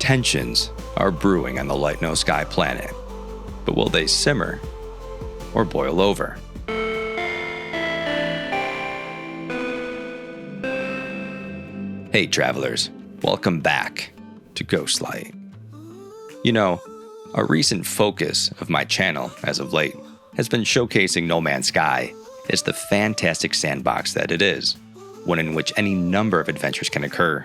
Tensions are brewing on the Light No Sky planet, but will they simmer or boil over? Hey travelers, welcome back to Ghostlight. You know, a recent focus of my channel as of late has been showcasing No Man's Sky as the fantastic sandbox that it is, one in which any number of adventures can occur.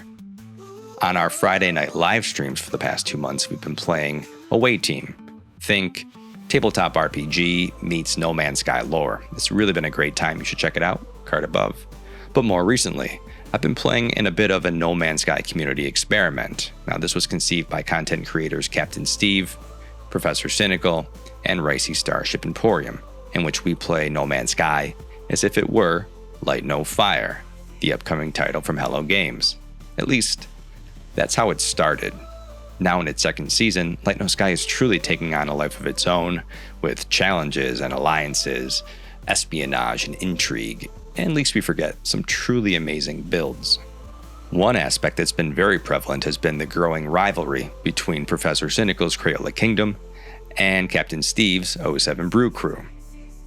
On our Friday night live streams for the past 2 months, we've been playing Away Team. Think tabletop RPG meets No Man's Sky lore. It's really been a great time. You should check it out, card above. But more recently, I've been playing in a bit of a No Man's Sky community experiment. Now, this was conceived by content creators Captain Steve, Professor Cynical, and Ricey Starship Emporium, in which we play No Man's Sky as if it were Light No Fire, the upcoming title from Hello Games. At least, that's how it started. Now in its second season, Light No Sky is truly taking on a life of its own, with challenges and alliances, espionage and intrigue, and lest we forget, some truly amazing builds. One aspect that's been very prevalent has been the growing rivalry between Professor Cynical's Crayola Kingdom and Captain Steve's 07 Brew crew.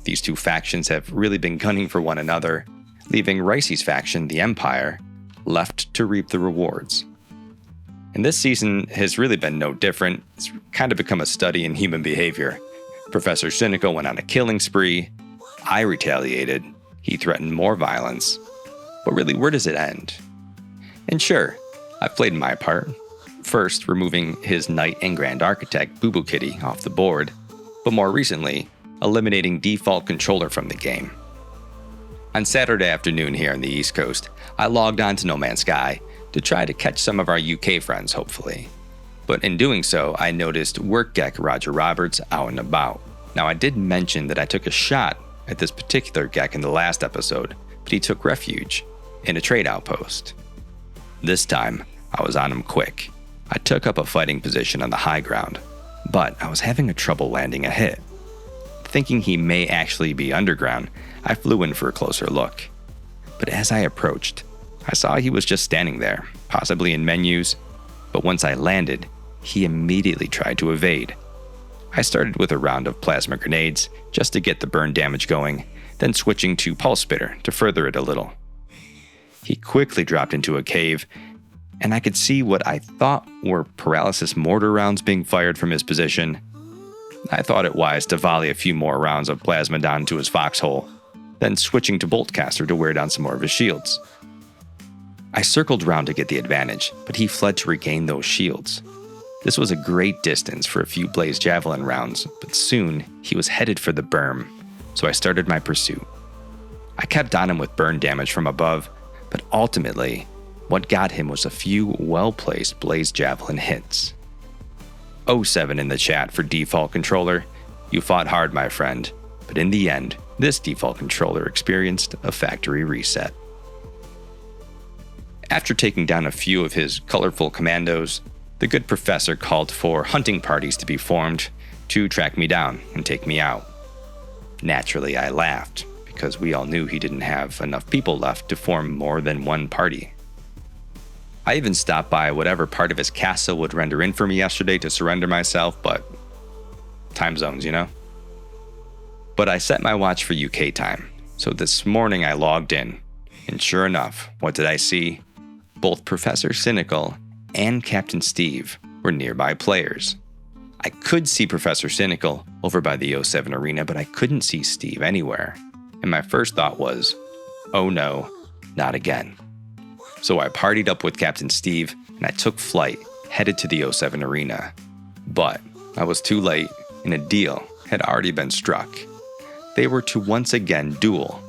These two factions have really been gunning for one another, leaving Ricey's faction, the Empire, left to reap the rewards. And this season has really been no different. It's kind of become a study in human behavior. Professor Cynical went on a killing spree. I retaliated. He threatened more violence. But really, where does it end? And sure, I've played my part. First, removing his Knight and Grand Architect, Boo Boo Kitty, off the board. But more recently, eliminating default controller from the game. On Saturday afternoon here on the East Coast, I logged on to No Man's Sky to try to catch some of our UK friends, hopefully. But in doing so, I noticed work geek Roger Roberts out and about. Now, I did mention that I took a shot at this particular geek in the last episode, but he took refuge in a trade outpost. This time, I was on him quick. I took up a fighting position on the high ground, but I was having a trouble landing a hit. Thinking he may actually be underground, I flew in for a closer look. But as I approached, I saw he was just standing there, possibly in menus, but once I landed, he immediately tried to evade. I started with a round of plasma grenades just to get the burn damage going, then switching to pulse spitter to further it a little. He quickly dropped into a cave, and I could see what I thought were paralysis mortar rounds being fired from his position. I thought it wise to volley a few more rounds of plasma down into his foxhole, then switching to boltcaster to wear down some more of his shields. I circled round to get the advantage, but he fled to regain those shields. This was a great distance for a few blaze javelin rounds, but soon he was headed for the berm, so I started my pursuit. I kept on him with burn damage from above, but ultimately, what got him was a few well-placed blaze javelin hits. 07 in the chat for default controller. You fought hard, my friend, but in the end, this default controller experienced a factory reset. After taking down a few of his colorful commandos, the good professor called for hunting parties to be formed to track me down and take me out. Naturally, I laughed, because we all knew he didn't have enough people left to form more than one party. I even stopped by whatever part of his castle would render in for me yesterday to surrender myself, but time zones, you know? But I set my watch for UK time, so this morning I logged in, and sure enough, what did I see? Both Professor Cynical and Captain Steve were nearby players. I could see Professor Cynical over by the 07 arena, but I couldn't see Steve anywhere. And my first thought was, oh no, not again. So I partied up with Captain Steve, and I took flight, headed to the 07 arena. But I was too late, and a deal had already been struck. They were to once again duel.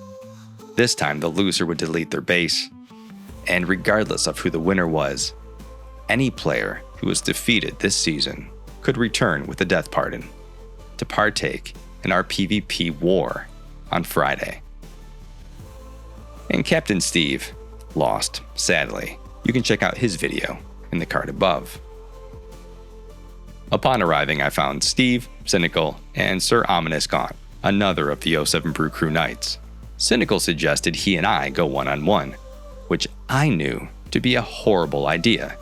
This time the loser would delete their base, and regardless of who the winner was, any player who was defeated this season could return with a death pardon to partake in our PvP war on Friday. And Captain Steve lost, sadly. You can check out his video in the card above. Upon arriving, I found Steve, Cynical, and Sir Ominous Gaunt, another of the 07 Brew Crew Knights. Cynical suggested he and I go one-on-one, which I knew to be a horrible idea,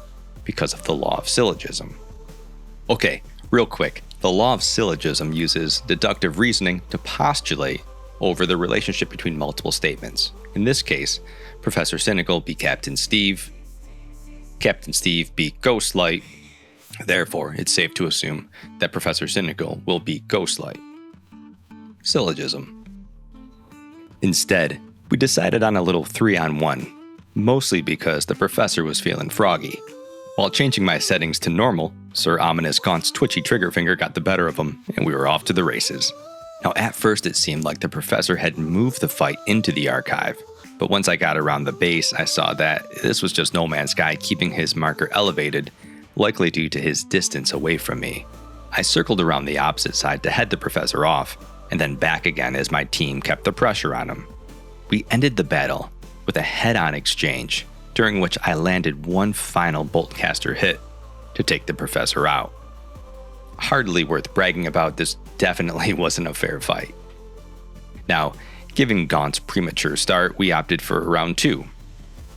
because of the law of syllogism. Okay, real quick, the law of syllogism uses deductive reasoning to postulate over the relationship between multiple statements. In this case, Professor Cynical beat Captain Steve beat Ghostlight, therefore it's safe to assume that Professor Cynical will beat Ghostlight. Syllogism. Instead, we decided on a little 3-on-1, mostly because the professor was feeling froggy. While changing my settings to normal, Sir Ominous Gaunt's twitchy trigger finger got the better of him, and we were off to the races. Now, at first it seemed like the professor had moved the fight into the archive, but once I got around the base, I saw that this was just No Man's Sky keeping his marker elevated, likely due to his distance away from me. I circled around the opposite side to head the professor off, and then back again as my team kept the pressure on him. We ended the battle with a head-on exchange, during which I landed one final boltcaster hit to take the professor out. Hardly worth bragging about, this definitely wasn't a fair fight. Now, given Gaunt's premature start, we opted for round 2.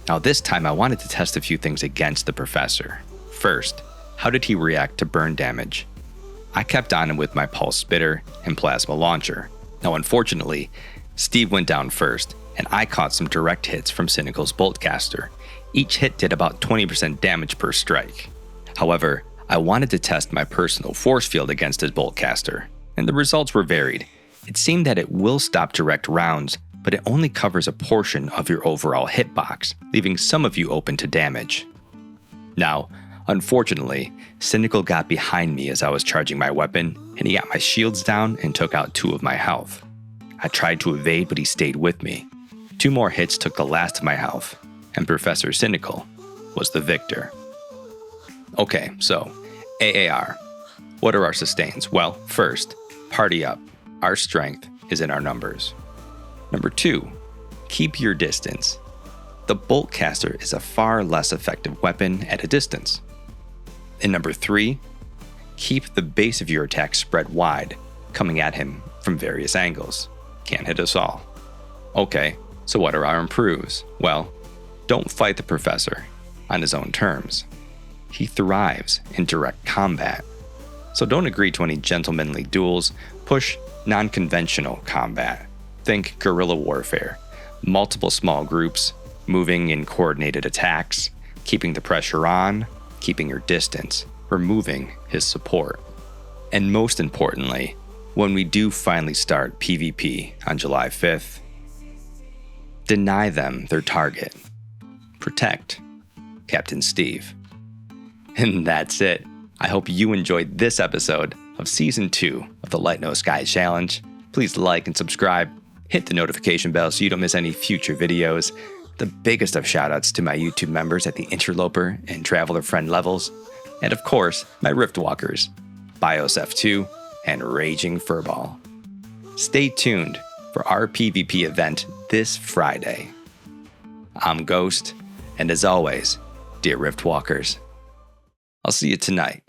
Now this time I wanted to test a few things against the professor. First, how did he react to burn damage? I kept on him with my pulse spitter and plasma launcher. Now unfortunately, Steve went down first, and I caught some direct hits from Cynical's boltcaster. Each hit did about 20% damage per strike. However, I wanted to test my personal force field against his boltcaster, and the results were varied. It seemed that it will stop direct rounds, but it only covers a portion of your overall hitbox, leaving some of you open to damage. Now, unfortunately, Cynical got behind me as I was charging my weapon, and he got my shields down and took out 2 of my health. I tried to evade, but he stayed with me. 2 more hits took the last of my health, and Professor Cynical was the victor. Okay, so, AAR. What are our sustains? Well, first, party up. Our strength is in our numbers. Number 2, keep your distance. The boltcaster is a far less effective weapon at a distance. And number 3, keep the base of your attack spread wide, coming at him from various angles. Can't hit us all. Okay, so what are our improves? Well, don't fight the professor on his own terms. He thrives in direct combat. So don't agree to any gentlemanly duels, push non-conventional combat. Think guerrilla warfare, multiple small groups, moving in coordinated attacks, keeping the pressure on, keeping your distance, removing his support. And most importantly, when we do finally start PvP on July 5th, deny them their target. Protect Captain Steve. And that's it. I hope you enjoyed this episode of Season 2 of the Light No Sky Challenge. Please like and subscribe. Hit the notification bell so you don't miss any future videos. The biggest of shoutouts to my YouTube members at the Interloper and Traveler Friend levels. And of course, my Riftwalkers, Bios F2 and Raging Furball. Stay tuned for our PvP event this Friday. I'm Ghost, and as always, dear Riftwalkers, I'll see you tonight